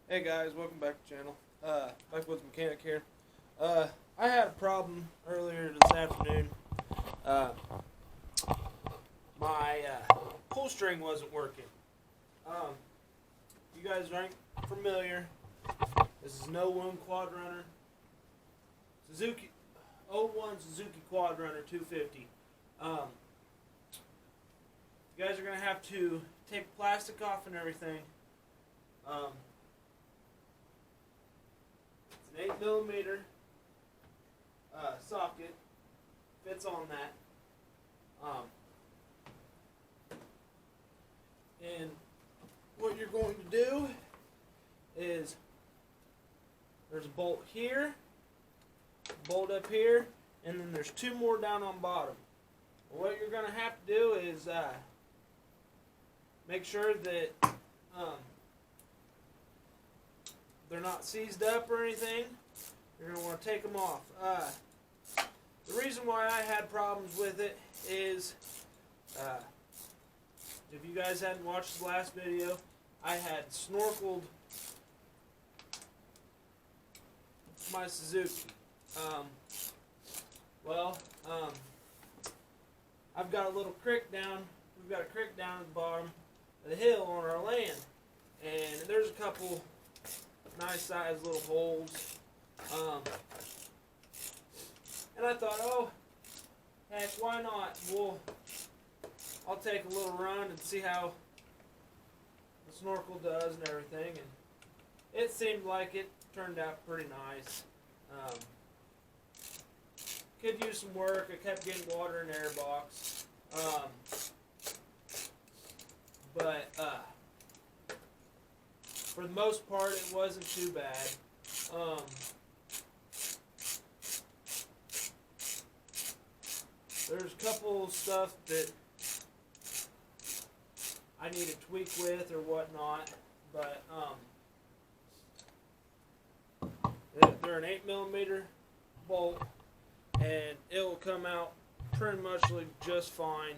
Hey guys, welcome back to the channel. Backwoods Mechanic here. I had a problem earlier this afternoon. Uh, my pull string wasn't working. You guys aren't familiar. This is an '01 Quad Runner. Suzuki, '01 Suzuki Quad Runner 250. You guys are going to have to take plastic off and everything. It's an 8mm socket, fits on that. And what you're going to do is there's a bolt here, bolt up here, and then there's two more down on bottom. What you're going to have to do is make sure that they're not seized up or anything. You're going to want to take them off. The reason why I had problems with it is, if you guys hadn't watched the last video, I had snorkeled my Suzuki. I've got a little creek down. We've got a creek down at the bottom of the hill on our land, and there's a couple nice sized little holes. And I thought, oh, heck, why not? I'll take a little run and see how the snorkel does and everything. And it seemed like it turned out pretty nice. Could use some work. I kept getting water in the air box. But for the most part, it wasn't too bad. There's a couple stuff that I need to tweak with or whatnot, but they're an 8mm bolt, and it will come out pretty much just fine.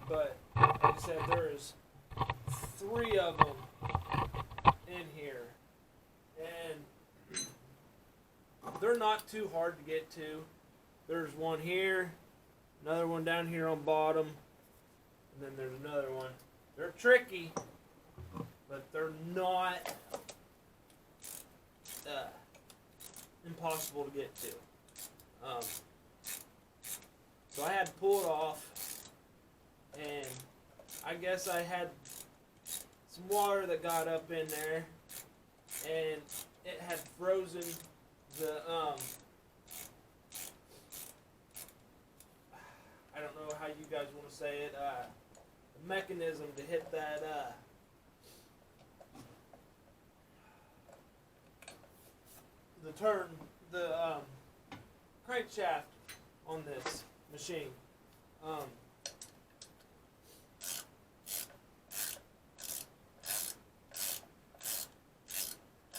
But like I said, there's 3 of them in here, and they're not too hard to get to. There's one here, another one down here on bottom, and then there's another one. They're tricky, but they're not impossible to get to. So I had to pull it off, and I guess I had some water that got up in there, and it had frozen the I don't know how you guys want to say it, the mechanism to hit that the crankshaft on this machine.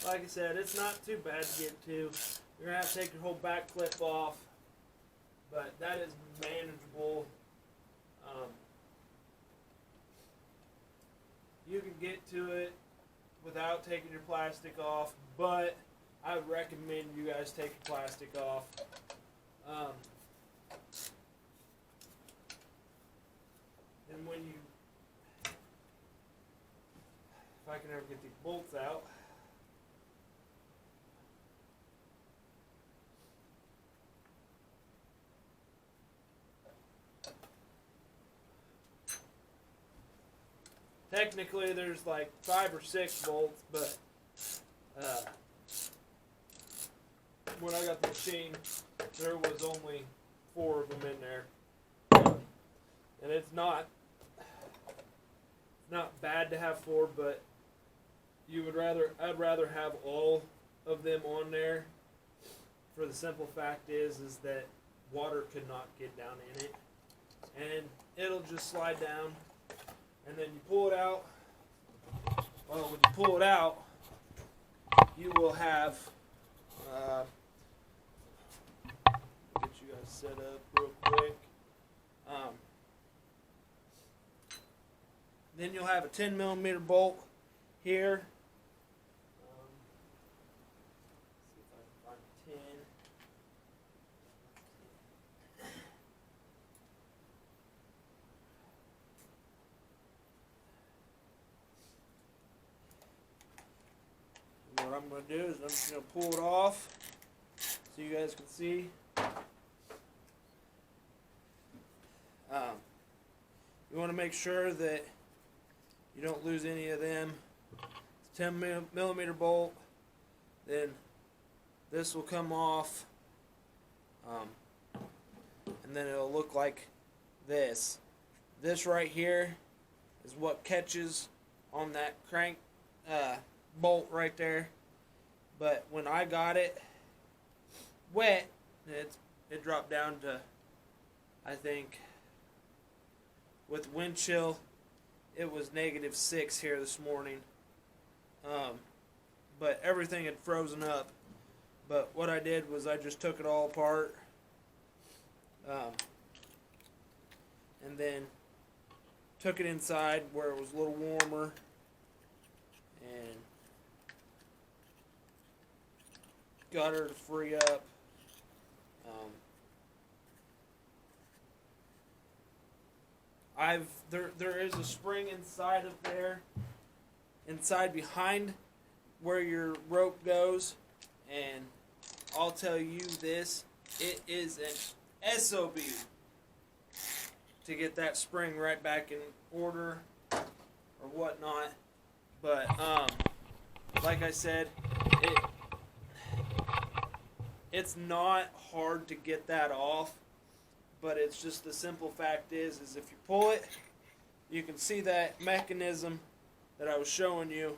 Like I said, it's not too bad to get to. You're going to have to take your whole back clip off, but that is manageable. You can get to it without taking your plastic off, but I would recommend you guys take your plastic off. And when if I can ever get these bolts out, technically there's like 5 or 6 bolts, but when I got the machine, there was only 4 of them in there, and it's not bad to have 4, but I'd rather have all of them on there. For the simple fact is that water could not get down in it, and it'll just slide down. And then you pull it out. Well, when you pull it out, you will have get you guys set up real quick. Then you'll have a 10mm bolt here. See if I can find a tin. What I'm going to do is I'm just going to pull it off so you guys can see. You want to make sure that you don't lose any of them. It's 10 millimeter bolt. Then this will come off, and then it'll look like this. This right here is what catches on that crank bolt right there. But when I got it wet, it dropped down to, I think, with wind chill, it was -6 here this morning. But everything had frozen up. But what I did was I just took it all apart, and then took it inside where it was a little warmer, and got her to free up. There is a spring inside of there, inside behind where your rope goes, and I'll tell you this, it is an SOB to get that spring right back in order or whatnot. But like I said, it's not hard to get that off, but it's just the simple fact is if you pull it, you can see that mechanism that I was showing you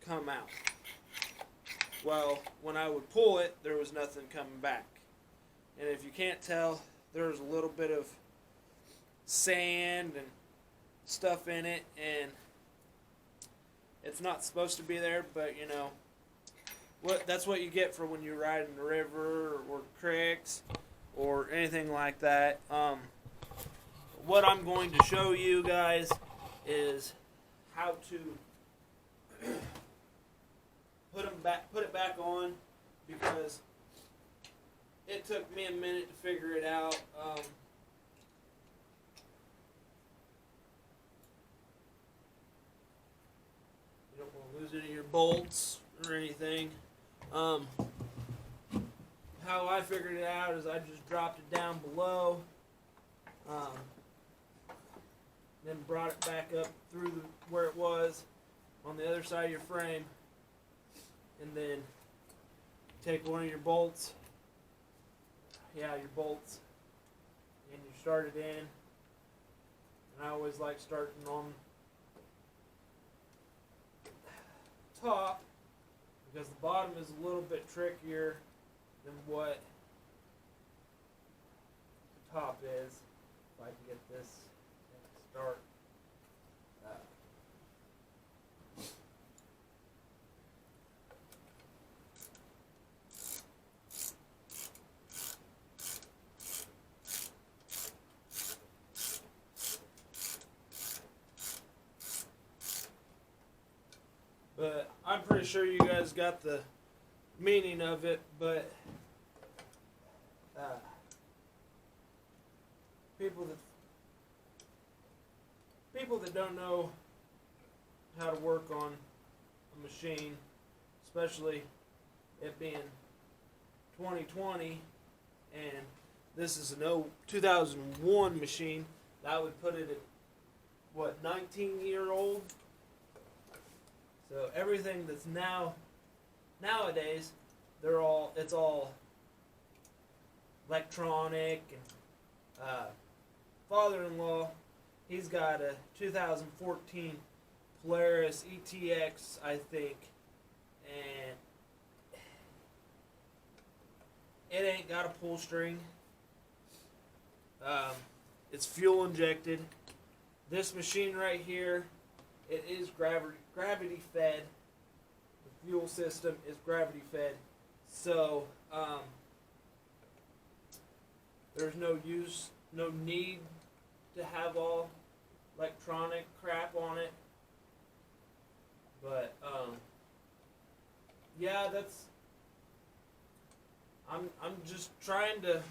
come out. Well, when I would pull it, there was nothing coming back. And if you can't tell, there's a little bit of sand and stuff in it, and it's not supposed to be there, but you know, that's what you get for when you ride in the river or creeks or anything like that. What I'm going to show you guys is how to put it back on, because it took me a minute to figure it out. You don't want to lose any of your bolts or anything. How I figured it out is I just dropped it down below, then brought it back up through where it was on the other side of your frame, and then take one of your bolts, your bolts, and you start it in. And I always like starting on top, because the bottom is a little bit trickier than what the top is. If I can get this to start. But I'm pretty sure you guys got the meaning of it, but people that don't know how to work on a machine, especially it being 2020, and this is an 2001 machine, that would put it at, what, 19-year-old? So everything that's nowadays, it's all electronic. And father-in-law, he's got a 2014 Polaris ETX, I think, and it ain't got a pull string. It's fuel injected. This machine right here, it is gravity fed. The fuel system is gravity fed. So there's no need to have all electronic crap on it. But yeah, that's. I'm just trying to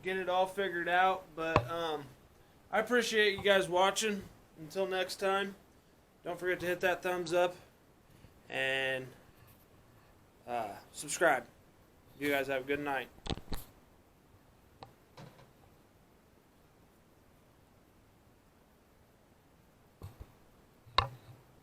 get it all figured out, but I appreciate you guys watching. Until next time, don't forget to hit that thumbs up and subscribe. You guys have a good night.